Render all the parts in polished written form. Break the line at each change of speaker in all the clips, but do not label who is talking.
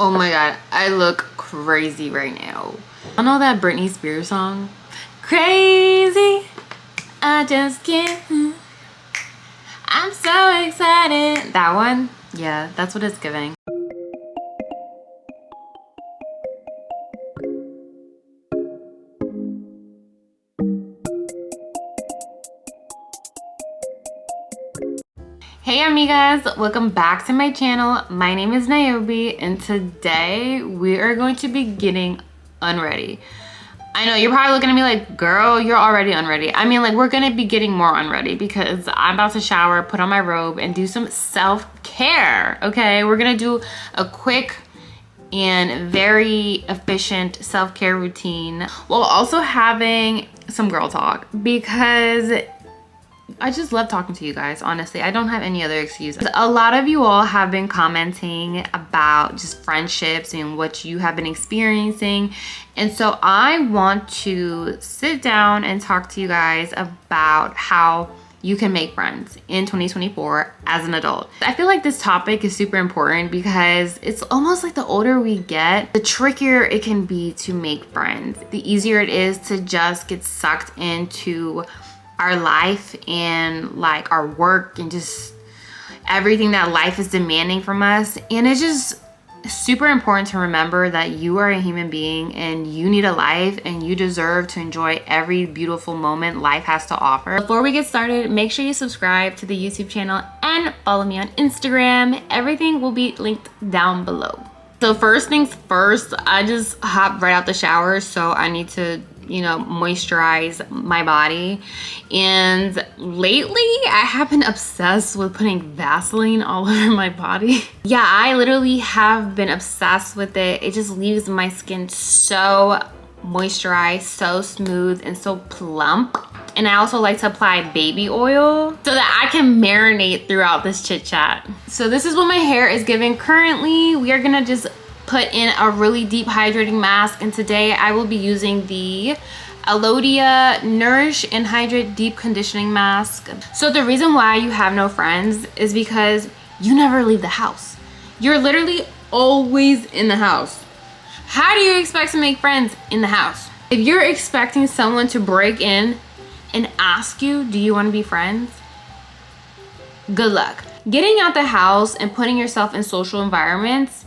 Oh my god, I look crazy right now. I know that Britney Spears song? Crazy, I just can't. I'm so excited. That one? Yeah, that's what it's giving. Hey amigas, welcome back to my channel. My name is Nioby and today we are going to be getting unready. I know you're probably looking at me like, girl, you're already unready. I mean, like, we're gonna be getting more unready because I'm about to shower, put on my robe, and do some self-care, okay? We're gonna do a quick and very efficient self-care routine while also having some girl talk because I just love talking to you guys, honestly. I don't have any other excuse. A lot of you all have been commenting about just friendships and what you have been experiencing. And so I want to sit down and talk to you guys about how you can make friends in 2024 as an adult. I feel like this topic is super important because it's almost like the older we get, the trickier it can be to make friends. The easier it is to just get sucked into our life and like our work and just everything that life is demanding from us. And it's just super important to remember that you are a human being and you need a life and you deserve to enjoy every beautiful moment life has to offer. Before we get started, make sure you subscribe to the YouTube channel and follow me on Instagram. Everything will be linked down below. So first things first, I just hopped right out the shower, so I need to, you know, moisturize my body. And lately I have been obsessed with putting Vaseline all over my body. Yeah, I literally have been obsessed with it. It just leaves my skin so moisturized, so smooth, and so plump. And I also like to apply baby oil so that I can marinate throughout this chit chat. So this is what my hair is giving currently. We are gonna just put in a really deep hydrating mask, and today I will be using the Alodia Nourish and Hydrate Deep Conditioning Mask. So the reason why you have no friends is because you never leave the house. You're literally always in the house. How do you expect to make friends in the house? If you're expecting someone to break in and ask you, do you want to be friends? Good luck. Getting out the house and putting yourself in social environments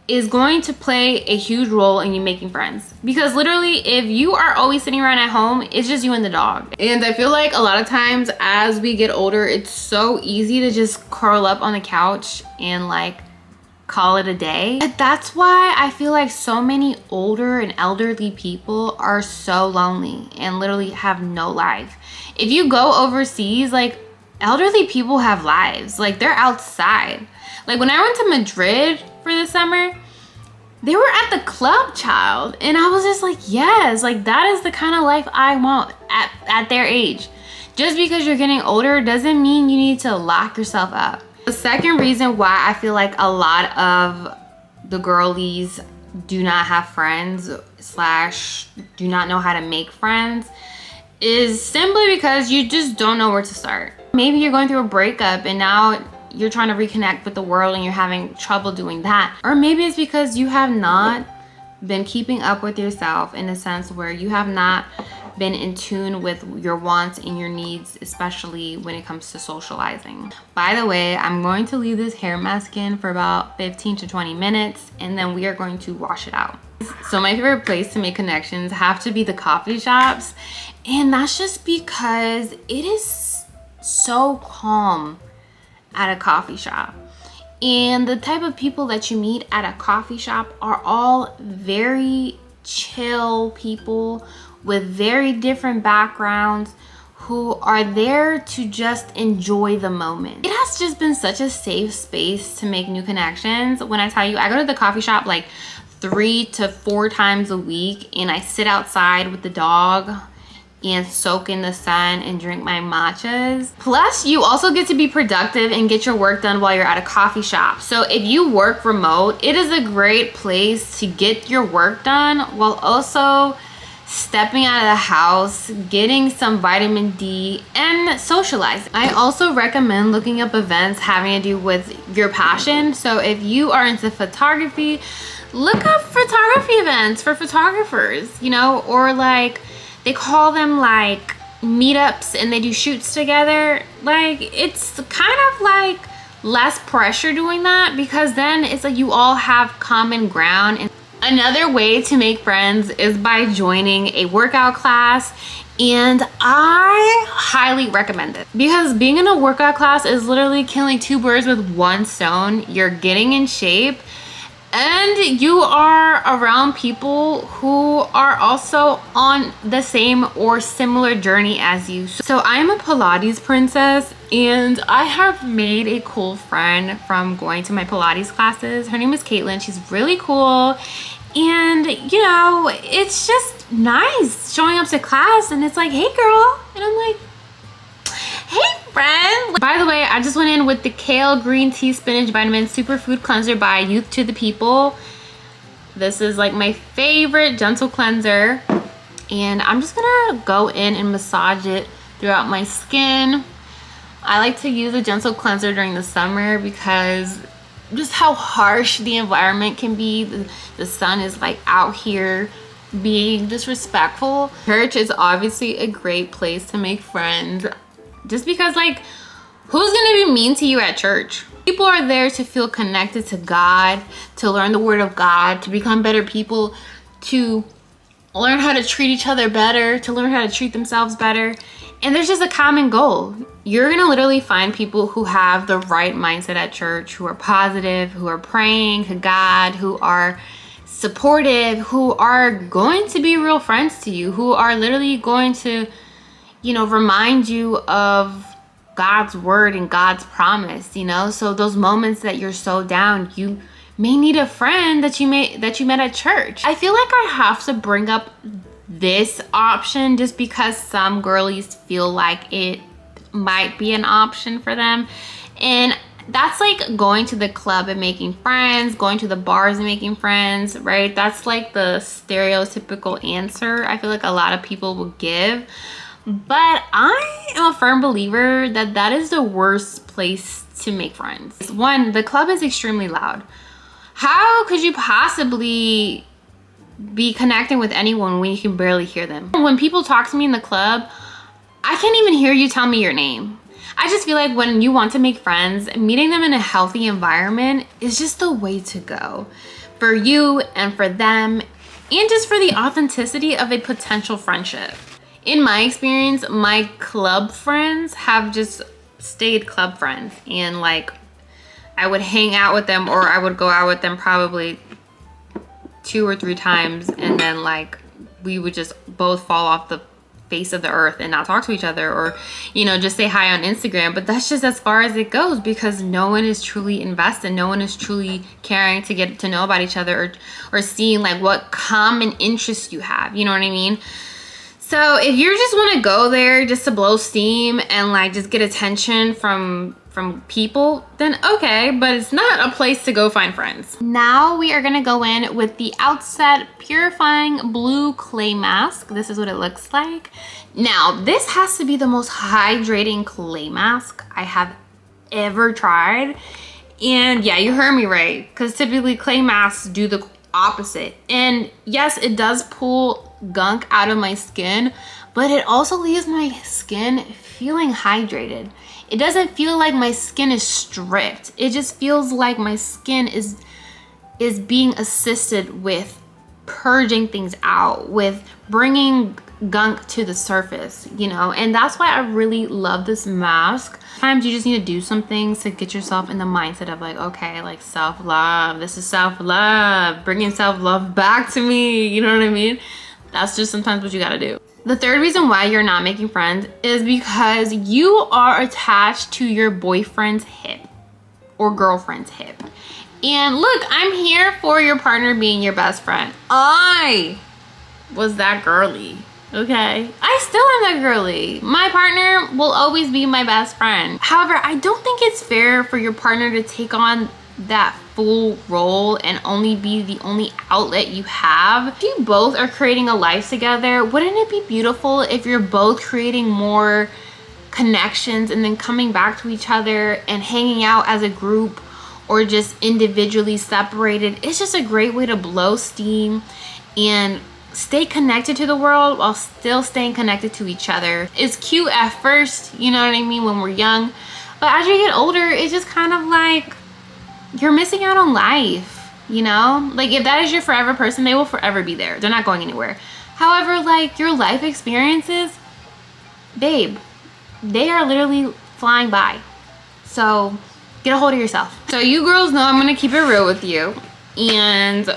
is going to play a huge role in you making friends. Because literally, if you are always sitting around at home, it's just you and the dog. And I feel like a lot of times as we get older, it's so easy to just curl up on the couch and like call it a day. But that's why I feel like so many older and elderly people are so lonely and literally have no life. If you go overseas, like, elderly people have lives. Like, they're outside. Like, when I went to Madrid for the summer, they were at the club, child. And I was just like, yes, like, that is the kind of life I want at their age. Just because you're getting older doesn't mean you need to lock yourself up. The second reason why I feel like a lot of the girlies do not have friends / do not know how to make friends is simply because you just don't know where to start. Maybe you're going through a breakup and now you're trying to reconnect with the world and you're having trouble doing that. Or maybe it's because you have not been keeping up with yourself in a sense where you have not been in tune with your wants and your needs, especially when it comes to socializing. By the way, I'm going to leave this hair mask in for about 15 to 20 minutes and then we are going to wash it out. So my favorite place to make connections have to be the coffee shops, and that's just because it is so calm at a coffee shop. And the type of people that you meet at a coffee shop are all very chill people with very different backgrounds who are there to just enjoy the moment. It has just been such a safe space to make new connections. When I tell you, I go to the coffee shop like 3 to 4 times a week and I sit outside with the dog and soak in the sun and drink my matchas. Plus, you also get to be productive and get your work done while you're at a coffee shop. So if you work remote, it is a great place to get your work done while also stepping out of the house, getting some vitamin D, and socializing. I also recommend looking up events having to do with your passion. So if you are into photography, look up photography events for photographers, you know, or like they call them like meetups and they do shoots together. Like it's kind of like less pressure doing that, because then it's like you all have common ground. And another way to make friends is by joining a workout class, and I highly recommend it, because being in a workout class is literally killing two birds with one stone. You're getting in shape and you are around people who are also on the same or similar journey as you. So I'm a Pilates princess, and I have made a cool friend from going to my Pilates classes. Her name is Caitlin. She's really cool. And you know, it's just nice showing up to class and it's like, hey girl. And I'm like, hey friend. By the way, I just went in with the kale green tea spinach vitamin superfood cleanser by Youth to the People. This is like my favorite gentle cleanser, and I'm just gonna go in and massage it throughout my skin. I like to use a gentle cleanser during the summer because just how harsh the environment can be. The sun is like out here being disrespectful. Church is obviously a great place to make friends, just because like, who's gonna be mean to you at church? People are there to feel connected to God, to learn the word of God, to become better people, to learn how to treat each other better, to learn how to treat themselves better. And there's just a common goal. You're gonna literally find people who have the right mindset at church, who are positive, who are praying to God, who are supportive, who are going to be real friends to you, who are literally going to, you know, remind you of God's word and God's promise, you know? So those moments that you're so down, you may need a friend that you met at church. I feel like I have to bring up this option just because some girlies feel like it might be an option for them. And that's like going to the club and making friends, going to the bars and making friends, right? That's like the stereotypical answer I feel like a lot of people will give. But I am a firm believer that that is the worst place to make friends. One, the club is extremely loud. How could you possibly be connecting with anyone when you can barely hear them? When people talk to me in the club, I can't even hear you tell me your name. I just feel like when you want to make friends, meeting them in a healthy environment is just the way to go for you and for them, and just for the authenticity of a potential friendship. In my experience, my club friends have just stayed club friends, and like I would hang out with them, or I would go out with them probably 2 or 3 times, and then like we would just both fall off the face of the earth and not talk to each other, or you know, just say hi on Instagram. But that's just as far as it goes, because no one is truly invested, no one is truly caring to get to know about each other, or seeing like what common interests you have, you know what I mean? So if you just want to go there just to blow steam and like just get attention from people, then okay, but it's not a place to go find friends. Now we are gonna go in with the Outset Purifying Blue Clay Mask. This is what it looks like. Now, this has to be the most hydrating clay mask I have ever tried. And yeah, you heard me right, because typically clay masks do the opposite. And yes, it does pull gunk out of my skin, but it also leaves my skin feeling hydrated. It doesn't feel like my skin is stripped. It just feels like my skin is being assisted with purging things out, with bringing gunk to the surface, you know? And that's why I really love this mask. Sometimes you just need to do some things to get yourself in the mindset of like, okay, like self-love. This is self-love, bringing self-love back to me. You know what I mean? That's just sometimes what you gotta do. The third reason why you're not making friends is because you are attached to your boyfriend's hip or girlfriend's hip. And look, I'm here for your partner being your best friend. I was that girly, okay? I still am that girly. My partner will always be my best friend. However, I don't think it's fair for your partner to take on that full role and only be the only outlet you have. If you both are creating a life together, wouldn't it be beautiful if you're both creating more connections and then coming back to each other and hanging out as a group, or just individually separated, it's just a great way to blow steam and stay connected to the world while still staying connected to each other. It's cute at first, you know what I mean, when we're young, but as you get older, it's just kind of like you're missing out on life, you know? Like, if that is your forever person, they will forever be there. They're not going anywhere. However, like, your life experiences, babe, they are literally flying by. So get a hold of yourself. So you girls know I'm gonna keep it real with you, and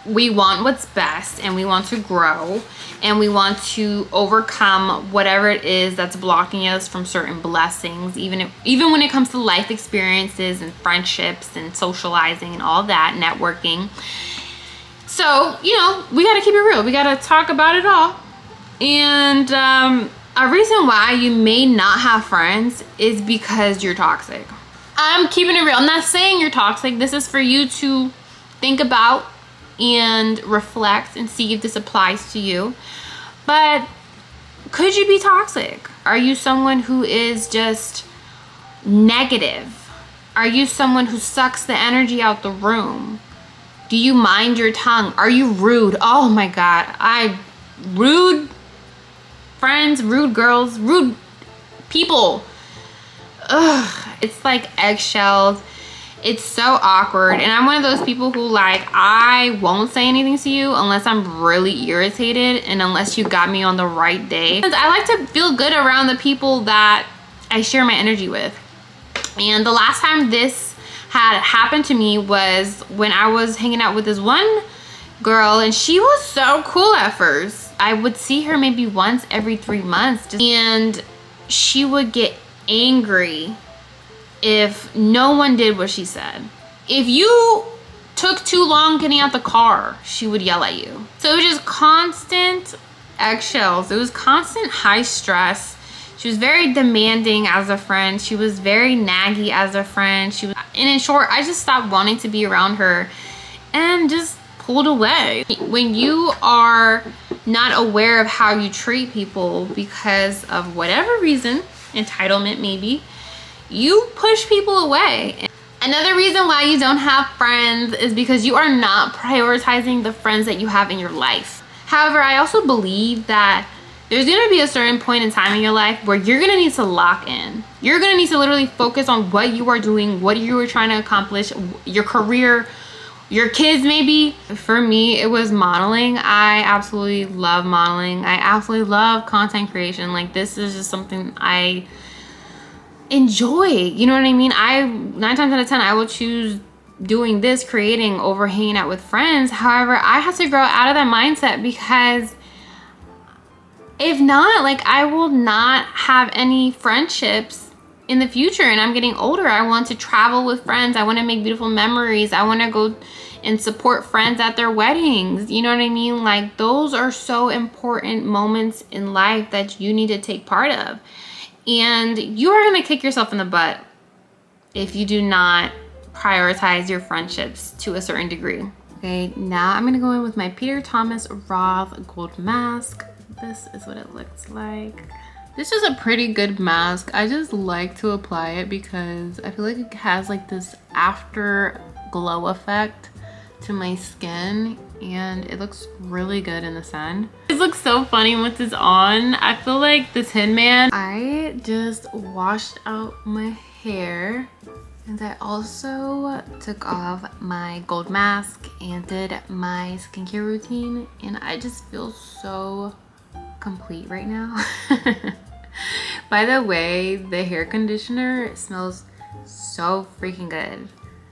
we want what's best, and we want to grow, and we want to overcome whatever it is that's blocking us from certain blessings, even when it comes to life experiences and friendships and socializing and all that, networking. So, you know, we gotta keep it real. We gotta talk about it all. And a reason why you may not have friends is because you're toxic. I'm keeping it real. I'm not saying you're toxic. This is for you to think about and reflect and see if this applies to you. But could you be toxic? Are you someone who is just negative? Are you someone who sucks the energy out the room? Do you mind your tongue? Are you rude? Oh my God, rude friends, rude girls, rude people. Ugh, it's like eggshells. It's so awkward, and I'm one of those people who, like, I won't say anything to you unless I'm really irritated and unless you got me on the right day. Because I like to feel good around the people that I share my energy with. And the last time this had happened to me was when I was hanging out with this one girl, and she was so cool at first. I would see her maybe once every 3 months, and she would get angry if no one did what she said. If you took too long getting out the car, she would yell at you. So it was just constant eggshells. It was constant high stress. She was very demanding as a friend. She was very naggy as a friend. And in short, I just stopped wanting to be around her and just pulled away. When you are not aware of how you treat people because of whatever reason, entitlement maybe, you push people away. Another reason why you don't have friends is because you are not prioritizing the friends that you have in your life. However, I also believe that there's gonna be a certain point in time in your life where you're gonna need to lock in. You're gonna need to literally focus on what you are doing, what you are trying to accomplish, your career, your kids maybe. For me, it was modeling. I absolutely love modeling. I absolutely love content creation. Like, this is just something I enjoy, you know what I mean? 9 times out of 10 I will choose doing this, creating, over hanging out with friends. However, I have to grow out of that mindset, because if not, like, I will not have any friendships in the future. And I'm getting older. I want to travel with friends. I want to make beautiful memories. I want to go and support friends at their weddings, you know what I mean? Like, those are so important moments in life that you need to take part of. And you are gonna kick yourself in the butt if you do not prioritize your friendships to a certain degree. Okay, now I'm gonna go in with my Peter Thomas Roth Gold Mask. This is what it looks like. This is a pretty good mask. I just like to apply it because I feel like it has like this afterglow effect to my skin, and it looks really good in the sun. This looks so funny with this on. I feel like the Tin Man. I just washed out my hair, and I also took off my gold mask and did my skincare routine, and I just feel so complete right now. By the way, the hair conditioner smells so freaking good.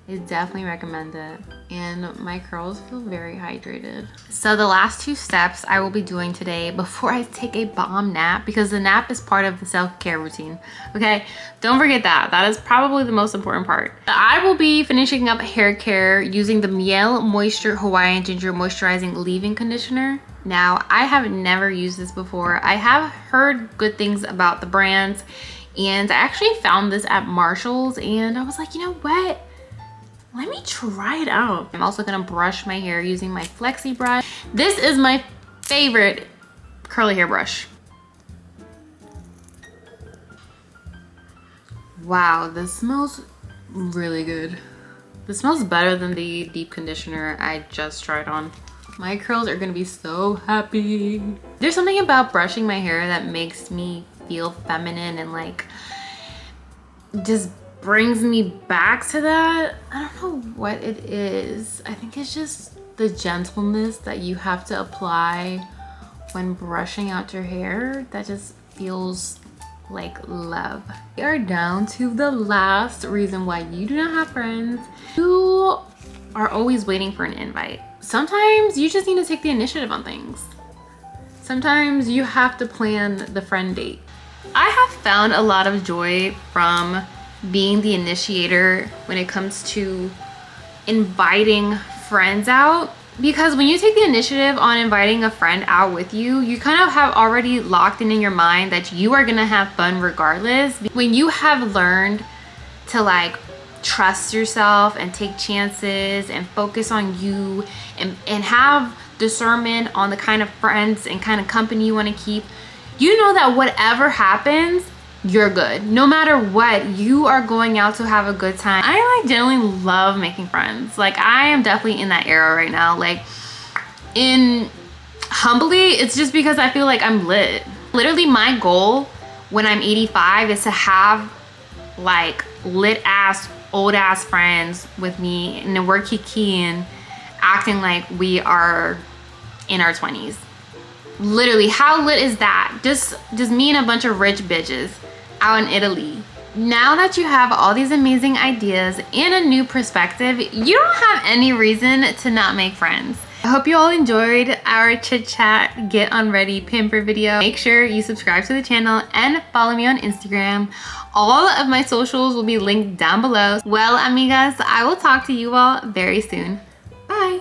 I definitely recommend it, and my curls feel very hydrated. So the last 2 steps I will be doing today before I take a bomb nap, because the nap is part of the self-care routine, okay? Don't forget that. That is probably the most important part. I will be finishing up hair care using the Miel Moisture Hawaiian Ginger Moisturizing Leave-In Conditioner. Now, I have never used this before. I have heard good things about the brands, and I actually found this at Marshall's, and I was like, you know what? Let me try it out. I'm also gonna brush my hair using my Flexi brush. This is my favorite curly hair brush. Wow, this smells really good. This smells better than the deep conditioner I just tried on. My curls are gonna be so happy. There's something about brushing my hair that makes me feel feminine and like just brings me back to that. I don't know what it is. I think it's just the gentleness that you have to apply when brushing out your hair that just feels like love. We are down to the last reason why you do not have friends. You are always waiting for an invite. Sometimes you just need to take the initiative on things. Sometimes you have to plan the friend date. I have found a lot of joy from being the initiator when it comes to inviting friends out, because when you take the initiative on inviting a friend out with you, you kind of have already locked in your mind that you are gonna have fun regardless. When you have learned to like trust yourself and take chances and focus on you and have discernment on the kind of friends and kind of company you want to keep, you know that whatever happens, you're good. No matter what, you are going out to have a good time. I like generally love making friends. Like I am definitely in that era right now. Like in humbly, it's just because I feel like I'm lit. Literally my goal when I'm 85 is to have like lit ass, old ass friends with me and then we're kikiing, acting like we are in our 20s. Literally, how lit is that? Just me and a bunch of rich bitches out in Italy. Now that you have all these amazing ideas and a new perspective, you don't have any reason to not make friends. I hope you all enjoyed our chit chat get unready pamper video. Make sure you subscribe to the channel and follow me on Instagram. All of my socials will be linked down below. Well, amigas, I will talk to you all very soon. Bye.